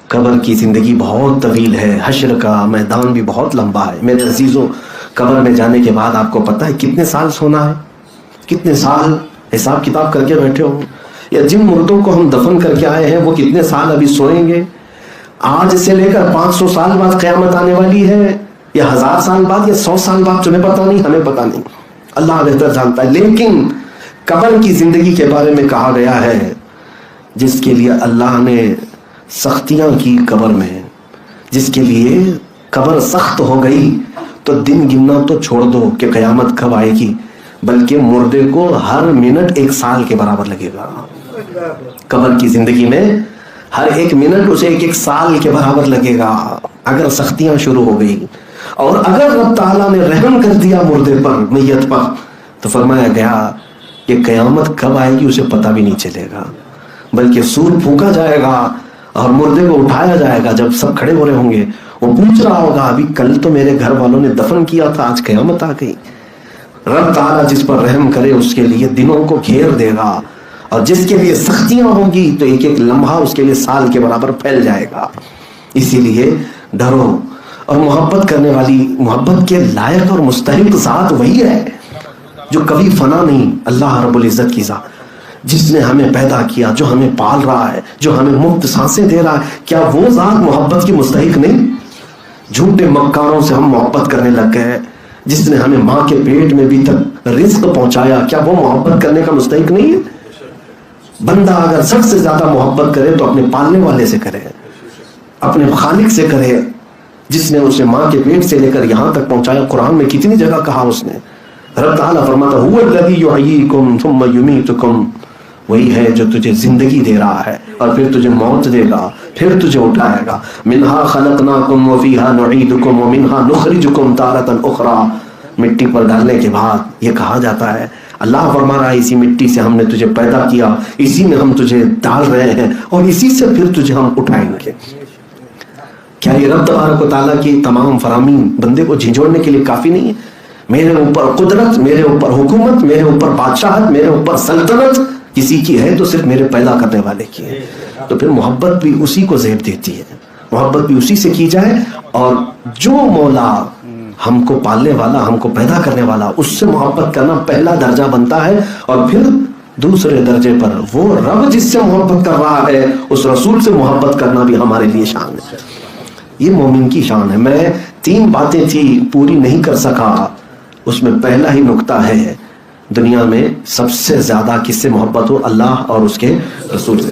قبر کی زندگی بہت طویل ہے، حشر کا میدان بھی بہت لمبا ہے میرے عزیزوں۔ قبر میں جانے کے بعد آپ کو پتہ ہے کتنے سال سونا ہے، کتنے سال حساب کتاب کر کے بیٹھے ہوں، یا جن مردوں کو ہم دفن کر کے آئے ہیں وہ کتنے سال ابھی سوئیں گے۔ آج سے لے کر 500 سال بعد قیامت آنے والی ہے، یا 1000 سال بعد، یا 100 سال بعد، تمہیں پتہ نہیں، ہمیں پتہ نہیں، اللہ بہتر جانتا ہے۔ لیکن قبر کی زندگی کے بارے میں کہا گیا ہے جس کے لیے اللہ نے سختیاں کی قبر میں، جس کے لیے قبر سخت ہو گئی تو دن گننا تو چھوڑ دو کہ قیامت کب آئے گی، بلکہ مردے کو ہر منٹ 1 سال کے برابر لگے گا۔ قبر کی زندگی میں ہر 1 منٹ اسے 1 سال کے برابر لگے گا اگر سختیاں شروع ہو گئی۔ اور اگر رب تعالیٰ نے رحم کر دیا مردے پر، میت پر، تو فرمایا گیا کہ قیامت کب آئے گی اسے پتہ بھی نہیں چلے گا، بلکہ سور پھونکا جائے گا اور مردے کو اٹھایا جائے گا۔ جب سب کھڑے ہو رہے ہوں گے وہ پوچھ رہا ہوگا ابھی کل تو میرے گھر والوں نے دفن کیا تھا، آج قیامت آ گئی۔ رب تعالیٰ جس پر رحم کرے اس کے لیے دنوں کو گھیر دے گا، اور جس کے لیے سختیاں ہوں گی تو 1 لمحہ اس کے لیے سال کے برابر پھیل جائے گا۔ اسی لیے ڈرو، اور محبت کرنے والی، محبت کے لائق اور مستحق ذات وہی ہے جو کبھی فنا نہیں، اللہ رب العزت کی ذات، جس نے ہمیں پیدا کیا، جو ہمیں پال رہا ہے، جو ہمیں مفت سانسیں دے رہا ہے۔ کیا وہ ذات محبت کی مستحق نہیں؟ جھوٹے مکاروں سے ہم محبت کرنے لگ گئے، جس نے ہمیں ماں کے پیٹ میں بھی تک رزق پہنچایا، کیا وہ محبت کرنے کا مستحق نہیں ہے؟ بندہ اگر سب سے زیادہ محبت کرے تو اپنے پالنے والے سے کرے، اپنے خالق سے کرے، جس نے اسے ماں کے پیٹ سے لے کر یہاں تک پہنچایا۔ قرآن میں کتنی جگہ کہا اس نے، رب تعالیٰ فرماتا هو الذی یحییکم ثم یمیتکم، وہی ہے جو تجھے زندگی دے رہا ہے اور پھر تجھے موت دے گا، پھر تجھے اٹھائے گا۔ منہا خلقناکم وفیہا نعیدکم ومنہا نخرجکم تارۃ اخری، مٹی پر ڈالنے کے بعد یہ کہا جاتا ہے، اللہ فرما رہا ہے اسی مٹی سے ہم نے تجھے پیدا کیا، اسی میں ہم تجھے ڈال رہے ہیں، اور اسی سے پھر تجھے ہم اٹھائیں گے۔ کیا یہ رب تبارک و تعالیٰ کی تمام فرامین بندے کو جھنجھوڑنے کے لیے کافی نہیں ہے؟ میرے اوپر قدرت، میرے اوپر حکومت، میرے اوپر بادشاہت، میرے اوپر سلطنت کسی کی ہے تو صرف میرے پیدا کرنے والے کی ہے۔ تو پھر محبت بھی اسی کو زیب دیتی ہے، محبت بھی اسی سے کی جائے، اور جو مولا ہم کو پالنے والا، ہم کو پیدا کرنے والا، اس سے محبت کرنا پہلا درجہ بنتا ہے، اور پھر دوسرے درجے پر وہ رب جس سے محبت کر رہا ہے، اس رسول سے محبت کرنا بھی ہمارے لیے شان ہے۔ یہ مومن کی شان ہے۔ میں 3 باتیں تھی پوری نہیں کر سکا، اس میں پہلا ہی نقطہ ہے دنیا میں سب سے زیادہ کس سے محبت ہو؟ اللہ اور اس کے رسول سے۔